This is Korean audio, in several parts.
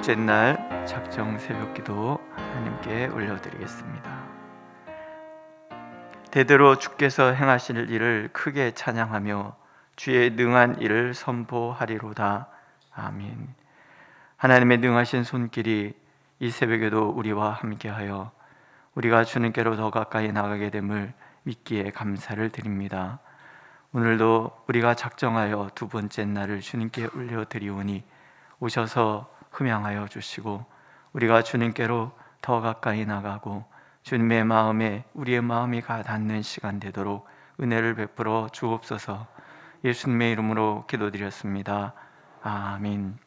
둘째 날 작정 새벽기도 하나님께 올려드리겠습니다. 대대로 주께서 행하실 일을 크게 찬양하며 주의 능한 일을 선포하리로다. 아멘. 하나님의 능하신 손길이 이 새벽에도 우리와 함께하여 우리가 주님께로 더 가까이 나가게 됨을 믿기에 감사를 드립니다. 오늘도 우리가 작정하여 두 번째 날을 주님께 올려드리오니 오셔서 흠양하여 주시고 우리가 주님께로 더 가까이 나가고 주님의 마음에 우리의 마음이 닿는 시간 되도록 은혜를 베풀어 주옵소서. 예수님의 이름으로 기도드렸습니다. 아멘.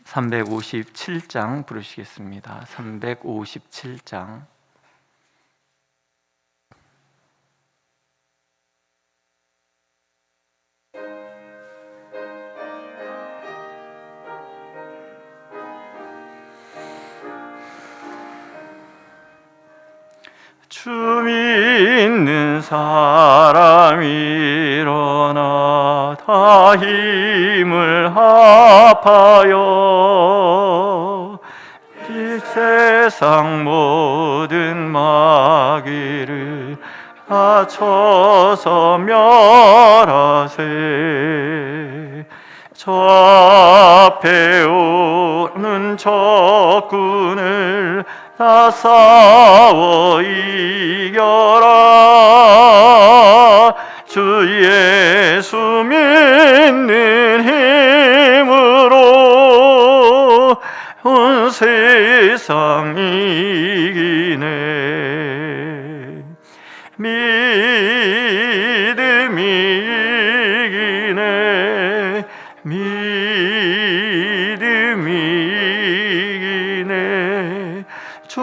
357장 부르시겠습니다. 357장. 주 믿는 사람 일어나 다 힘을 합하여 이 세상 모든 마귀를 다쳐서 멸하세. 저 앞에 오는 적군을 다 싸워 이겨라. 주 예수 믿는 힘으로 온 세상 이기네. 믿음이 이기네. 믿음이 이기네. 주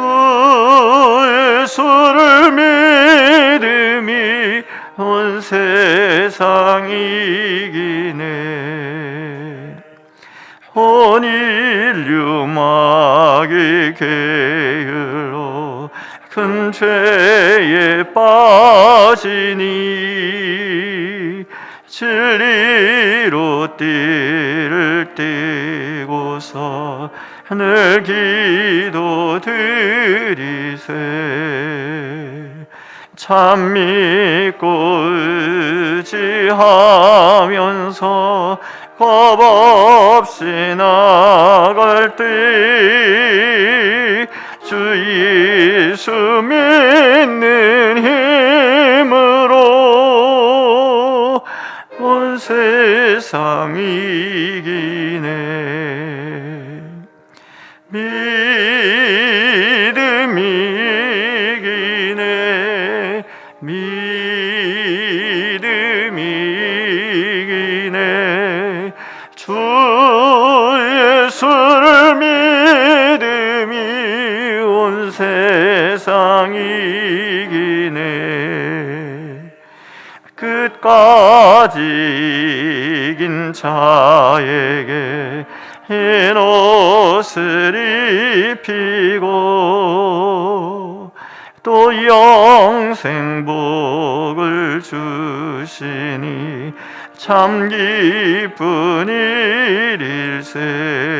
예수를 믿음이 온 세상 이기네. 온 인류 마귀 게을러 큰 죄에 빠지니 진리로 띠를 띠고서 늘 기도드리세. 참 믿고 의지하면서 겁 없이 나갈 때 주 예수 믿는 힘으로 온 세상 이기네. 믿음이 이기네. 믿음이 이기네. 주 예수를 믿음이 온 세상 이기네. 끝까지 이긴 자에게 흰 옷을 입히고 또 영생복을 주시니 참 기쁜 일일세.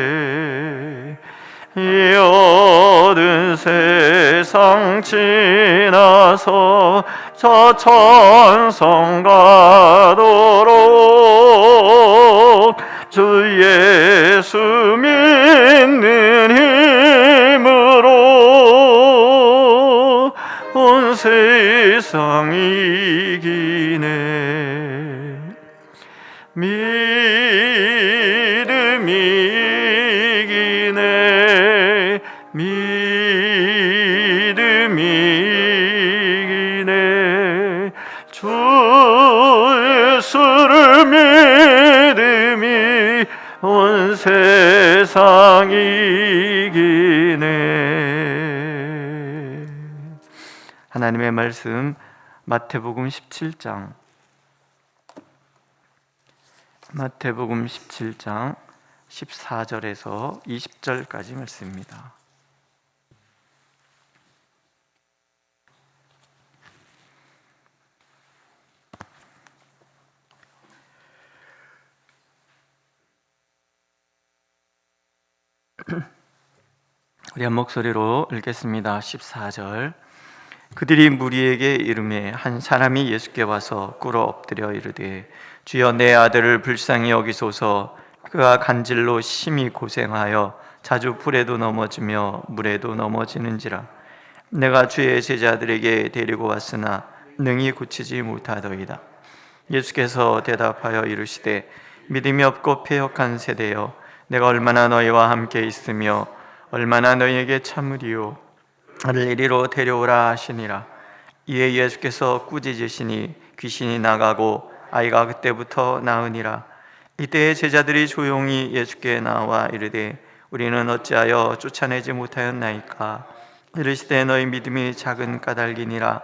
이 어두운 세상 지나서 저 천성 가도록 주 예수 믿는 힘으로 온 세상 이기네. 믿음이 이기네. 믿음이 이기네. 주 예수를 믿음이 온 세상 이기네. 하나님의 말씀 마태복음 17장. 마태복음 17장 14절에서 20절까지 말씀입니다. 우리 한 목소리로 읽겠습니다. 14절. 그들이 무리에게 이르매 한 사람이 예수께 와서 꿇어 엎드려 이르되 주여 내 아들을 불쌍히 여기소서 그가 간질로 심히 고생하여 자주 불에도 넘어지며 물에도 넘어지는지라 내가 주의 제자들에게 데리고 왔으나 능히 고치지 못하더이다. 예수께서 대답하여 이르시되 믿음이 없고 패역한 세대여 내가 얼마나 너희와 함께 있으며 얼마나 너희에게 참으리요 나를 이리로 데려오라 하시니라. 이에 예수께서 꾸짖으시니 귀신이 나가고 아이가 그때부터 나으니라. 이때 제자들이 조용히 예수께 나와 이르되 우리는 어찌하여 쫓아내지 못하였나이까. 이르시되 너희 믿음이 작은 까닭이니라.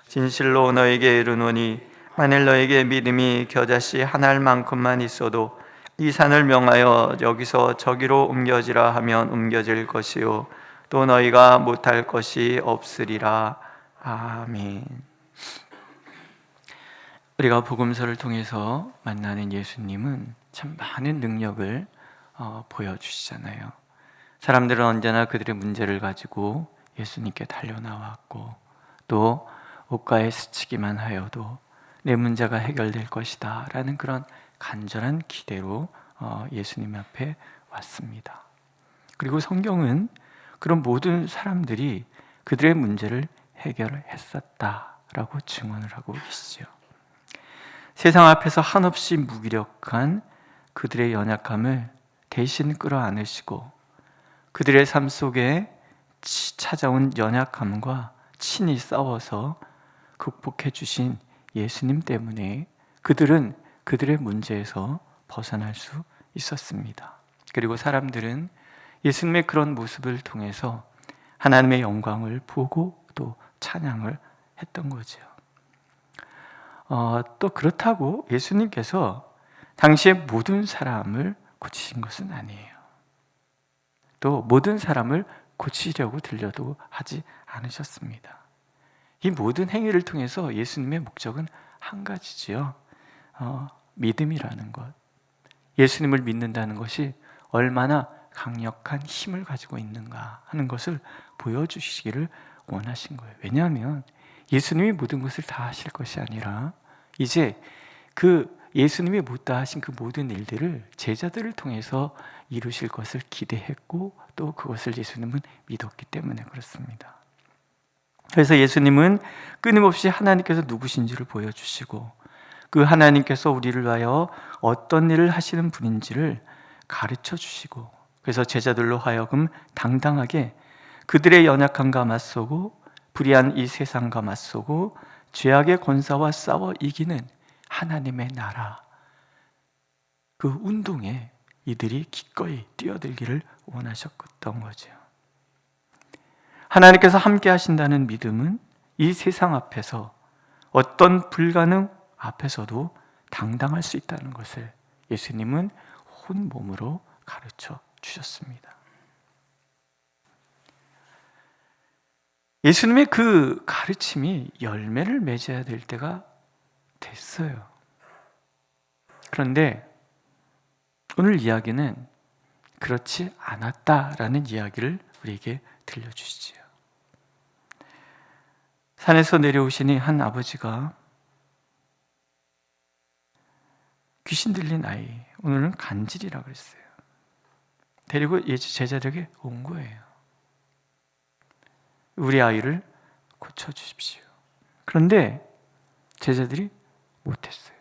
진실로 너에게 이르노니 만일 너에게 믿음이 겨자씨 한 알만큼만 있어도 이 산을 명하여 여기서 저기로 옮겨지라 하면 옮겨질 것이요 또 너희가 못할 것이 없으리라. 아멘. 우리가 복음서를 통해서 만나는 예수님은 참 많은 능력을 보여주시잖아요. 사람들은 언제나 그들의 문제를 가지고 예수님께 달려나왔고 또 옷가에 스치기만 하여도 내 문제가 해결될 것이다 라는 그런 간절한 기대로 예수님 앞에 왔습니다. 그리고 성경은 그런 모든 사람들이 그들의 문제를 해결했었다라고 증언을 하고 계시죠. 세상 앞에서 한없이 무기력한 그들의 연약함을 대신 끌어안으시고 그들의 삶 속에 찾아온 연약함과 친히 싸워서 극복해 주신 예수님 때문에 그들은 그들의 문제에서 벗어날 수 있었습니다. 그리고 사람들은 예수님의 그런 모습을 통해서 하나님의 영광을 보고 또 찬양을 했던 거죠. 또 그렇다고 예수님께서 당시에 모든 사람을 고치신 것은 아니에요. 또 모든 사람을 고치려고 들려도 하지 않으셨습니다. 이 모든 행위를 통해서 예수님의 목적은 한 가지지요. 믿음이라는 것. 예수님을 믿는다는 것이 얼마나 강력한 힘을 가지고 있는가 하는 것을 보여주시기를 원하신 거예요. 왜냐하면 예수님이 모든 것을 다 하실 것이 아니라 이제 그 예수님이 못다 하신 그 모든 일들을 제자들을 통해서 이루실 것을 기대했고 또 그것을 예수님은 믿었기 때문에 그렇습니다. 그래서 예수님은 끊임없이 하나님께서 누구신지를 보여주시고 그 하나님께서 우리를 위하여 어떤 일을 하시는 분인지를 가르쳐 주시고 그래서 제자들로 하여금 당당하게 그들의 연약함과 맞서고 불의한 이 세상과 맞서고 죄악의 권사와 싸워 이기는 하나님의 나라 그 운동에 이들이 기꺼이 뛰어들기를 원하셨던 거죠. 하나님께서 함께 하신다는 믿음은 이 세상 앞에서 어떤 불가능 앞에서도 당당할 수 있다는 것을 예수님은 혼몸으로 가르쳐 주셨습니다. 예수님의 그 가르침이 열매를 맺어야 될 때가 됐어요. 그런데 오늘 이야기는 그렇지 않았다라는 이야기를 우리에게 들려주시지요. 산에서 내려오시니 한 아버지가 귀신 들린 아이, 오늘은 간질이라고 그랬어요. 데리고 제자들에게 온 거예요. 우리 아이를 고쳐주십시오. 그런데 제자들이 못했어요.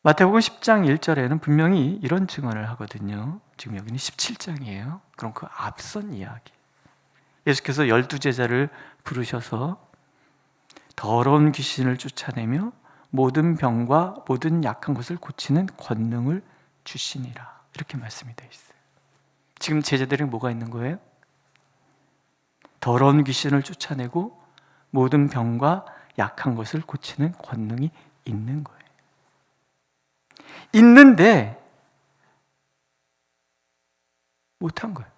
마태복음 10장 1절에는 분명히 이런 증언을 하거든요. 지금 여기는 17장이에요. 그럼 그 앞선 이야기. 예수께서 12제자를 부르셔서 더러운 귀신을 쫓아내며 모든 병과 모든 약한 것을 고치는 권능을 주시니라. 이렇게 말씀이 되어 있어요. 지금 제자들이 뭐가 있는 거예요? 더러운 귀신을 쫓아내고 모든 병과 약한 것을 고치는 권능이 있는 거예요. 있는데 못한 거예요.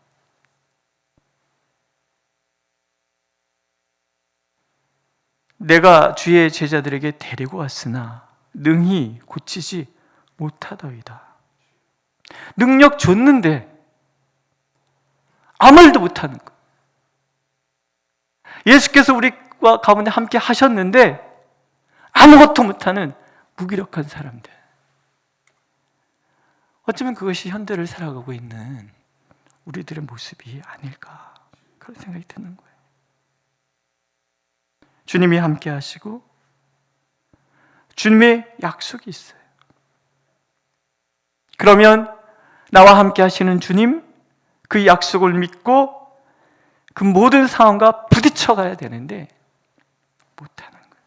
내가 주의 제자들에게 데리고 왔으나 능히 고치지 못하더이다. 능력 줬는데 아무 일도 못하는 거. 예수께서 우리와 가운데 함께 하셨는데 아무것도 못하는 무기력한 사람들. 어쩌면 그것이 현대를 살아가고 있는 우리들의 모습이 아닐까, 그런 생각이 드는 거예요. 주님이 함께 하시고 주님의 약속이 있어요. 그러면 나와 함께 하시는 주님, 그 약속을 믿고 그 모든 상황과 부딪혀 가야 되는데 못하는 거예요.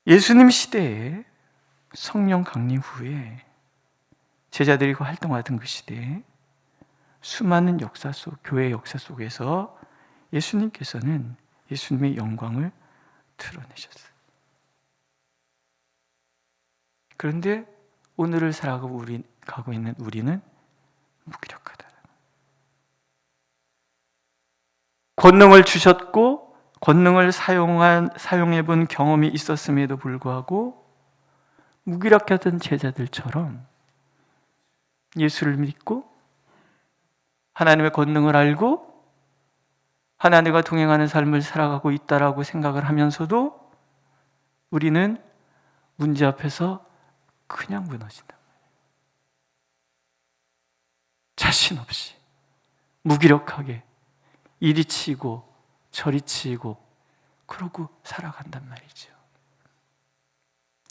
예수님 시대에 성령 강림 후에 제자들이 활동하던 그 시대에 수많은 역사 속, 교회 역사 속에서 예수님께서는 예수님의 영광을 드러내셨어요. 그런데 오늘을 살아가고 있는 우리는 무기력하다. 권능을 주셨고 권능을 사용해본 경험이 있었음에도 불구하고 무기력했던 제자들처럼 예수를 믿고 하나님의 권능을 알고 하나님과 동행하는 삶을 살아가고 있다라고 생각을 하면서도 우리는 문제 앞에서 그냥 무너진다. 자신 없이 무기력하게 이리 치고 저리 치고 그러고 살아간단 말이죠.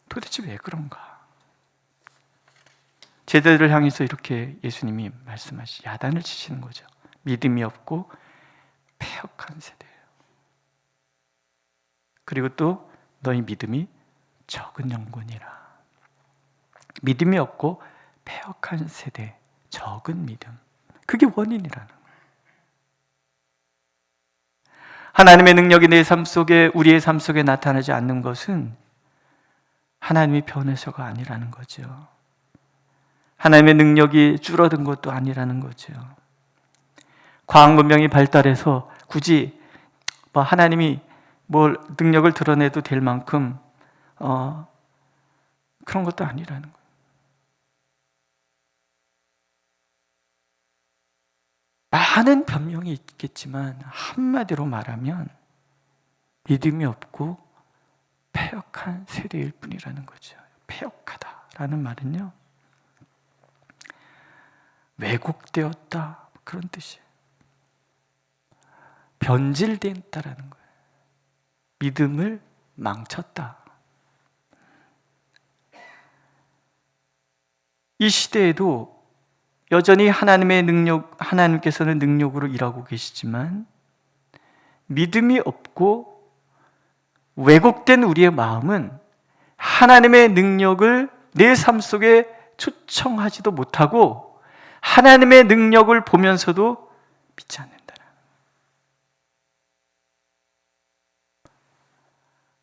도대체 왜 그런가? 제자들을 향해서 이렇게 예수님이 야단을 치시는 거죠. 믿음이 없고 패역한 세대예요. 그리고 또 너희 믿음이 적은 영혼이라. 믿음이 없고 패역한 세대, 적은 믿음, 그게 원인이라는 거예요. 하나님의 능력이 내 삶 속에, 우리의 삶 속에 나타나지 않는 것은 하나님이 변해서가 아니라는 거죠. 하나님의 능력이 줄어든 것도 아니라는 거죠. 과학 문명이 발달해서 굳이 하나님이 뭘 능력을 드러내도 될 만큼 그런 것도 아니라는 거예요. 많은 변명이 있겠지만 한마디로 말하면 믿음이 없고 패역한 세대일 뿐이라는 거죠. 패역하다라는 말은요, 왜곡되었다, 그런 뜻이에요. 변질됐다라는 거예요. 믿음을 망쳤다. 이 시대에도 여전히 하나님께서는 능력으로 일하고 계시지만 믿음이 없고 왜곡된 우리의 마음은 하나님의 능력을 내 삶 속에 초청하지도 못하고 하나님의 능력을 보면서도 믿지 않는다.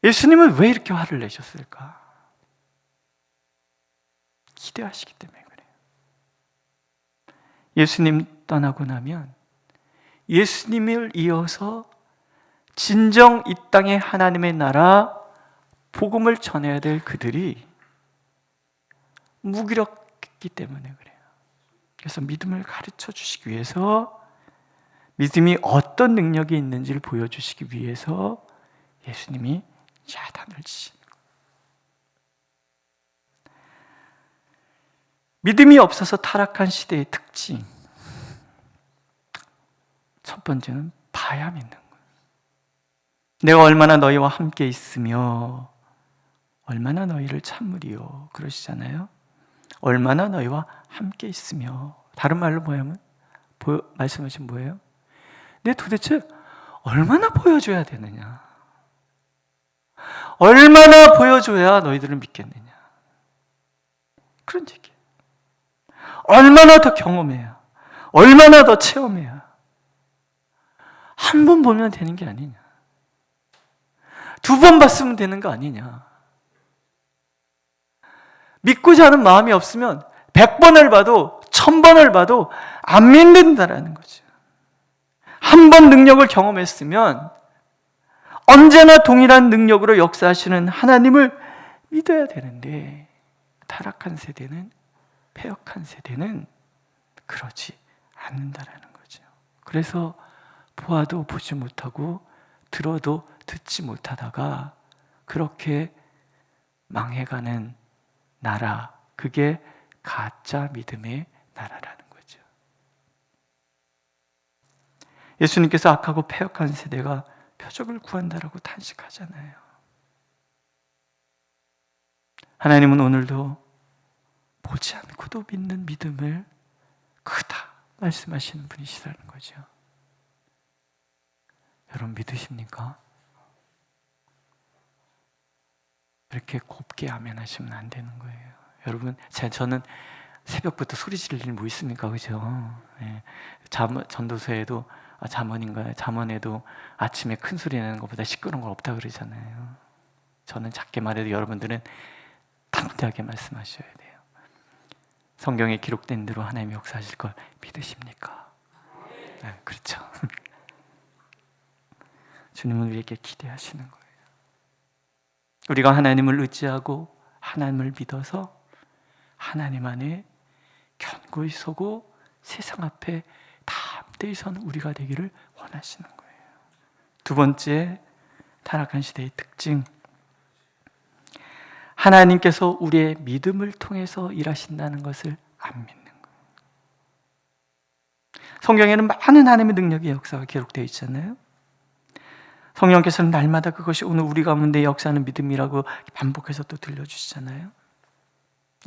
예수님은 왜 이렇게 화를 내셨을까? 기대하시기 때문에 그래요. 예수님 떠나고 나면 예수님을 이어서 진정 이 땅의 하나님의 나라 복음을 전해야 될 그들이 무기력했기 때문에 그래요. 그래서 믿음을 가르쳐 주시기 위해서, 믿음이 어떤 능력이 있는지를 보여주시기 위해서 예수님이 야단을 치시는 거예요. 믿음이 없어서 타락한 시대의 특징, 첫 번째는 봐야 믿는 거예요. 내가 얼마나 너희와 함께 있으며 얼마나 너희를 참으리요, 그러시잖아요. 얼마나 너희와 함께 있으며, 다른 말로 뭐냐면 말씀하신 뭐예요? 내 도대체 얼마나 보여줘야 되느냐, 얼마나 보여줘야 너희들을 믿겠느냐, 그런 얘기예요. 얼마나 더 경험해야, 얼마나 더 체험해야. 한 번 보면 되는 게 아니냐, 두 번 봤으면 되는 거 아니냐. 믿고자 하는 마음이 없으면 100번을 봐도 1000번을 봐도 안 믿는다라는 거죠. 한 번 능력을 경험했으면 언제나 동일한 능력으로 역사하시는 하나님을 믿어야 되는데 타락한 세대는, 패역한 세대는 그러지 않는다라는 거죠. 그래서 보아도 보지 못하고 들어도 듣지 못하다가 그렇게 망해가는 나라, 그게 가짜 믿음의 나라라는 거죠. 예수님께서 악하고 패역한 세대가 표적을 구한다라고 탄식하잖아요. 하나님은 오늘도 보지 않고도 믿는 믿음을 크다 말씀하시는 분이시라는 거죠. 여러분 믿으십니까? 이렇게 곱게 아멘 하시면 안 되는 거예요. 여러분, 저는 새벽부터 소리 지를 일 뭐 있습니까? 그죠? 예. 전도서에도 잠언인가요? 잠언에도 아침에 큰 소리 내는 것보다 시끄러운 건 없다 그러잖아요. 저는 작게 말해도 여러분들은 담대하게 말씀하셔야 돼요. 성경에 기록된 대로 하나님이 역사하실 걸 믿으십니까? 네, 그렇죠. 주님은 우리에게 기대하시는 거예요. 우리가 하나님을 의지하고 하나님을 믿어서 하나님 안에 견고히 서고 세상 앞에 담대히 서는 우리가 되기를 원하시는 거예요. 두 번째, 타락한 시대의 특징, 하나님께서 우리의 믿음을 통해서 일하신다는 것을 안 믿는 거예요. 성경에는 많은 하나님의 능력의 역사가 기록되어 있잖아요. 성령께서는 날마다 그것이 오늘 우리 가운데 역사하는 믿음이라고 반복해서 또 들려주시잖아요.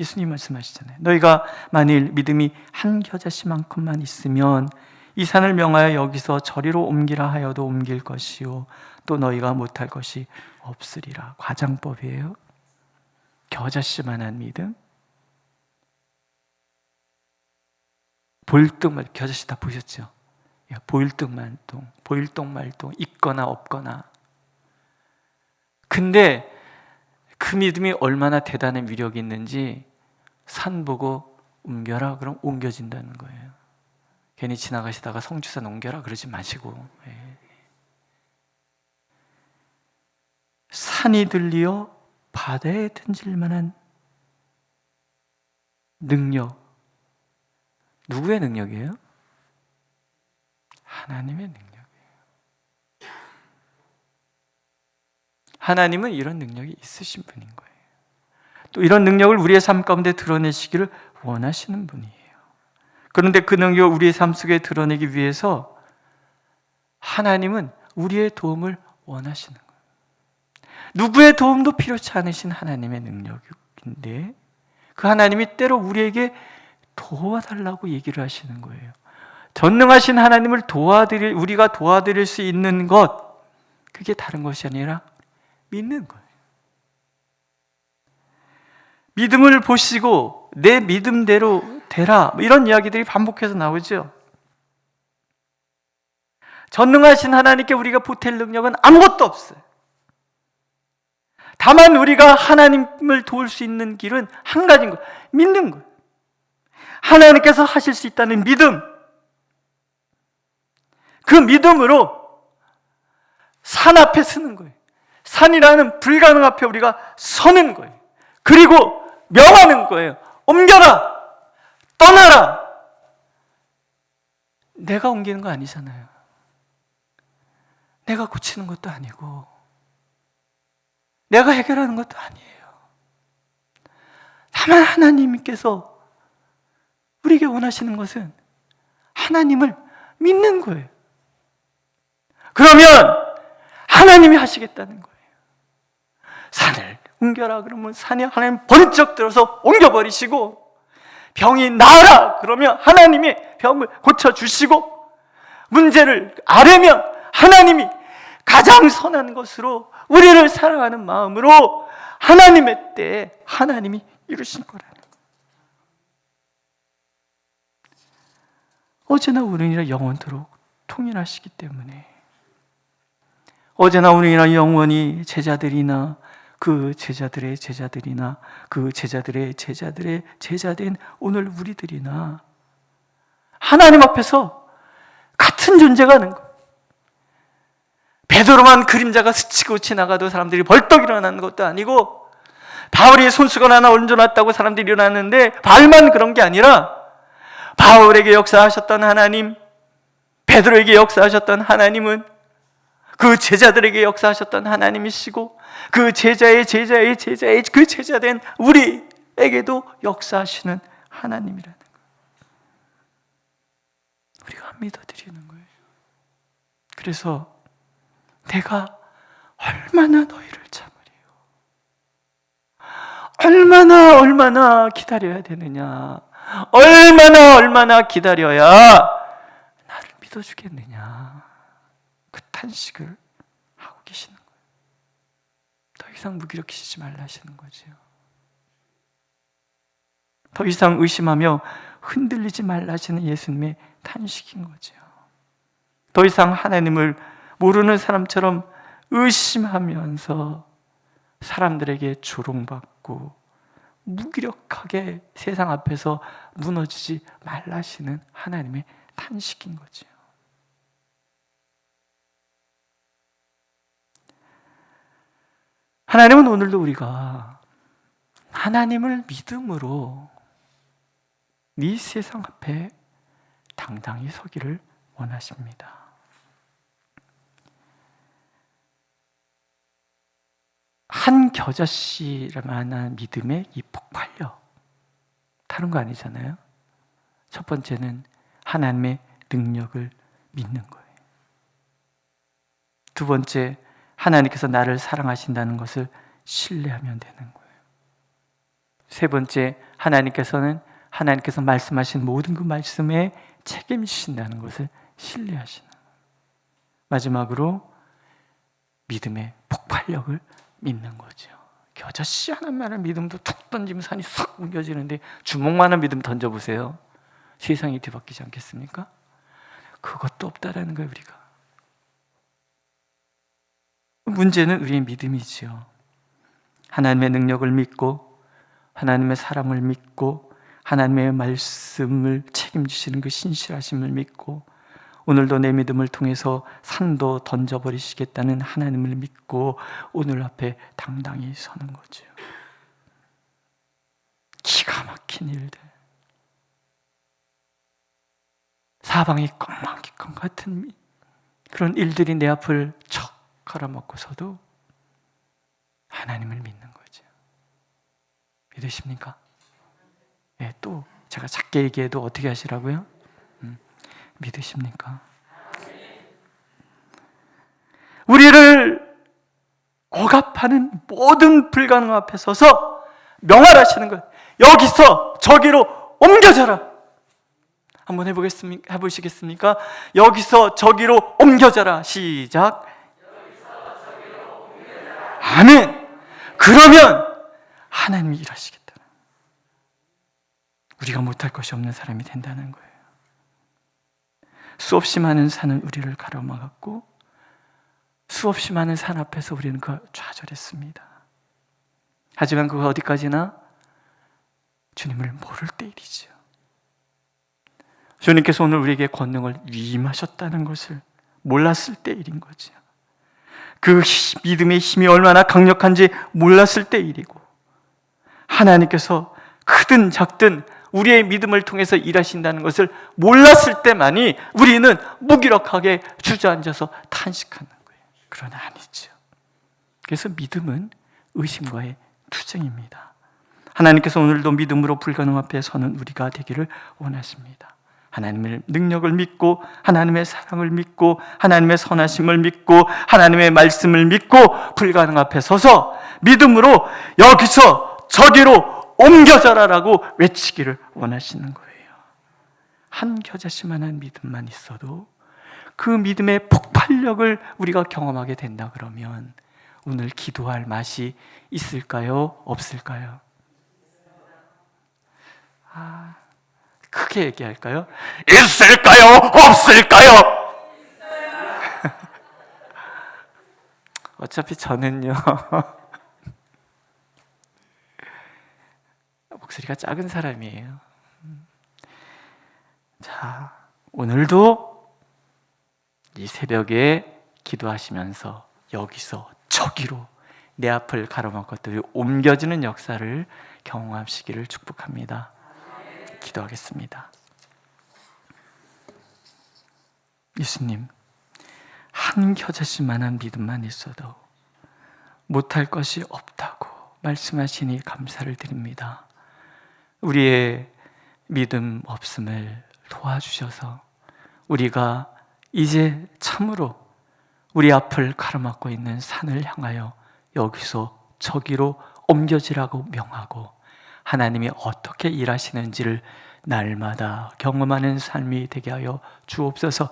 예수님 말씀하시잖아요. 너희가 만일 믿음이 한 겨자씨만큼만 있으면 이 산을 명하여 여기서 저리로 옮기라 하여도 옮길 것이요 또 너희가 못할 것이 없으리라. 과장법이에요. 겨자씨만한 믿음. 보일등말, 겨자씨 다 보셨죠? 보일등말동, 보일동말동, 있거나 없거나. 근데 그 믿음이 얼마나 대단한 위력이 있는지 산 보고 옮겨라 그럼 옮겨진다는 거예요. 괜히 지나가시다가 성주산 옮겨라 그러지 마시고. 산이 들리어 바다에 던질 만한 능력. 누구의 능력이에요? 하나님의 능력이에요. 하나님은 이런 능력이 있으신 분인 거예요. 또 이런 능력을 우리의 삶 가운데 드러내시기를 원하시는 분이에요. 그런데 그 능력을 우리의 삶 속에 드러내기 위해서 하나님은 우리의 도움을 원하시는 거예요. 누구의 도움도 필요치 않으신 하나님의 능력인데 그 하나님이 때로 우리에게 도와달라고 얘기를 하시는 거예요. 전능하신 하나님을 우리가 도와드릴 수 있는 것, 그게 다른 것이 아니라 믿는 거예요. 믿음을 보시고 내 믿음대로 되라, 이런 이야기들이 반복해서 나오죠. 전능하신 하나님께 우리가 보탤 능력은 아무것도 없어요. 다만 우리가 하나님을 도울 수 있는 길은 한 가지인 거예요. 믿는 거예요. 하나님께서 하실 수 있다는 믿음. 그 믿음으로 산 앞에 서는 거예요. 산이라는 불가능 앞에 우리가 서는 거예요. 그리고 명하는 거예요. 옮겨라! 떠나라! 내가 옮기는 거 아니잖아요. 내가 고치는 것도 아니고 내가 해결하는 것도 아니에요. 다만 하나님께서 우리에게 원하시는 것은 하나님을 믿는 거예요. 그러면 하나님이 하시겠다는 거예요. 산을 옮겨라 그러면 산이 하나님 번쩍 들어서 옮겨버리시고, 병이 나아라 그러면 하나님이 병을 고쳐주시고, 문제를 앓으면 하나님이 가장 선한 것으로 우리를 사랑하는 마음으로 하나님의 때에 하나님이 이루신 거라는 거예요. 어제나 오늘이나 영원토록 통일하시기 때문에 어제나 오늘이나 영원히 제자들이나 그 제자들의 제자들이나 그 제자들의 제자들의 제자된 오늘 우리들이나 하나님 앞에서 같은 존재가 하는 거예요. 베드로만 그림자가 스치고 지나가도 사람들이 벌떡 일어나는 것도 아니고 바울이 손수건 하나 얹어놨다고 사람들이 일어났는데 바울만 그런 게 아니라 바울에게 역사하셨던 하나님, 베드로에게 역사하셨던 하나님은 그 제자들에게 역사하셨던 하나님이시고 그 제자의 제자의 제자의 그 제자된 우리에게도 역사하시는 하나님이라는 거예요. 우리가 믿어드리는 거예요. 그래서 내가 얼마나 너희를 참으리요, 얼마나 기다려야 되느냐, 얼마나 기다려야 나를 믿어주겠느냐, 그 탄식을 하고 계시는 거예요. 더 이상 무기력해지지 말라 하시는 거죠. 더 이상 의심하며 흔들리지 말라 하시는 예수님의 탄식인 거죠. 더 이상 하나님을 모르는 사람처럼 의심하면서 사람들에게 조롱받고 무기력하게 세상 앞에서 무너지지 말라 하시는 하나님의 탄식인 거죠. 하나님은 오늘도 우리가 하나님을 믿음으로 이 세상 앞에 당당히 서기를 원하십니다. 한 겨자씨만한 믿음의 이 폭발력, 다른 거 아니잖아요. 첫 번째는 하나님의 능력을 믿는 거예요. 두 번째, 하나님께서 나를 사랑하신다는 것을 신뢰하면 되는 거예요. 세 번째, 하나님께서 말씀하신 모든 그 말씀에 책임지신다는 것을 신뢰하시는 거예요. 마지막으로 믿음의 폭발력을 믿는 거죠. 겨자씨 하나만한 믿음도 툭 던지면 산이 싹 옮겨지는데 주먹만한 믿음 던져보세요. 세상이 뒤바뀌지 않겠습니까? 그것도 없다라는 거예요. 우리가 문제는 우리의 믿음이지요. 하나님의 능력을 믿고 하나님의 사랑을 믿고 하나님의 말씀을 책임지시는 그 신실하심을 믿고 오늘도 내 믿음을 통해서 산도 던져버리시겠다는 하나님을 믿고 오늘 앞에 당당히 서는 거죠. 기가 막힌 일들, 사방이 꽉 막힐 것 같은 그런 일들이 내 앞을 척 갈아먹고서도 하나님을 믿는 거죠. 믿으십니까? 네, 또 제가 작게 얘기해도 어떻게 하시라고요? 믿으십니까? 우리를 억압하는 모든 불가능 앞에 서서 명활하시는 거예요. 여기서 저기로 옮겨져라. 한번 해보시겠습니까? 여기서 저기로 옮겨져라. 시작. 아멘. 그러면 하나님이 일하시겠다. 우리가 못할 것이 없는 사람이 된다는 거예요. 수없이 많은 산은 우리를 가로막았고 수없이 많은 산 앞에서 우리는 좌절했습니다. 하지만 그거 어디까지나 주님을 모를 때 일이죠. 주님께서 오늘 우리에게 권능을 위임하셨다는 것을 몰랐을 때 일인 거죠. 그 믿음의 힘이 얼마나 강력한지 몰랐을 때 일이고 하나님께서 크든 작든 우리의 믿음을 통해서 일하신다는 것을 몰랐을 때만이 우리는 무기력하게 주저앉아서 탄식하는 거예요. 그러나 아니죠. 그래서 믿음은 의심과의 투쟁입니다. 하나님께서 오늘도 믿음으로 불가능 앞에 서는 우리가 되기를 원하십니다. 하나님의 능력을 믿고 하나님의 사랑을 믿고 하나님의 선하심을 믿고 하나님의 말씀을 믿고 불가능 앞에 서서 믿음으로 여기서 저기로 옮겨져라라고 외치기를 원하시는 거예요. 한 겨자씨만한 믿음만 있어도 그 믿음의 폭발력을 우리가 경험하게 된다 그러면 오늘 기도할 맛이 있을까요? 없을까요? 크게 얘기할까요? 있을까요? 없을까요? 어차피 저는요 목소리가 작은 사람이에요. 자, 오늘도 이 새벽에 기도하시면서 여기서 저기로 내 앞을 가로막은 것들이 옮겨지는 역사를 경험하시기를 축복합니다. 기도하겠습니다. 예수님, 한 겨자씨만한 믿음만 있어도 못할 것이 없다고 말씀하시니 감사를 드립니다. 우리의 믿음 없음을 도와주셔서 우리가 이제 참으로 우리 앞을 가로막고 있는 산을 향하여 여기서 저기로 옮겨지라고 명하고 하나님이 어떻게 일하시는지를 날마다 경험하는 삶이 되게 하여 주옵소서.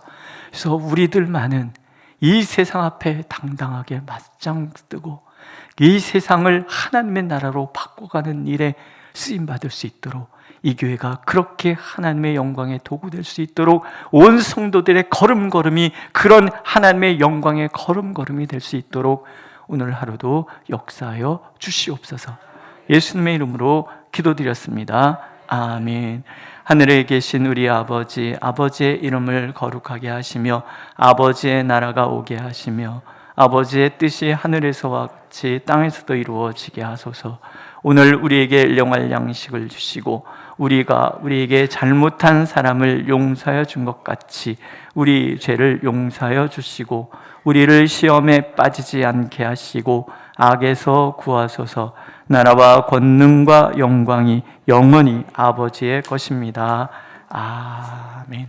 그래서 우리들만은 이 세상 앞에 당당하게 맞짱 뜨고 이 세상을 하나님의 나라로 바꿔가는 일에 쓰임받을 수 있도록, 이 교회가 그렇게 하나님의 영광의 도구 될 수 있도록 온 성도들의 걸음걸음이 그런 하나님의 영광의 걸음걸음이 될 수 있도록 오늘 하루도 역사하여 주시옵소서. 예수님의 이름으로 기도드렸습니다. 아멘. 하늘에 계신 우리 아버지, 아버지의 이름을 거룩하게 하시며 아버지의 나라가 오게 하시며 아버지의 뜻이 하늘에서와 같이 땅에서도 이루어지게 하소서. 오늘 우리에게 일용할 양식을 주시고 우리가 우리에게 잘못한 사람을 용서하여 준 것 같이 우리 죄를 용서하여 주시고 우리를 시험에 빠지지 않게 하시고 악에서 구하소서. 나라와 권능과 영광이 영원히 아버지의 것입니다. 아멘.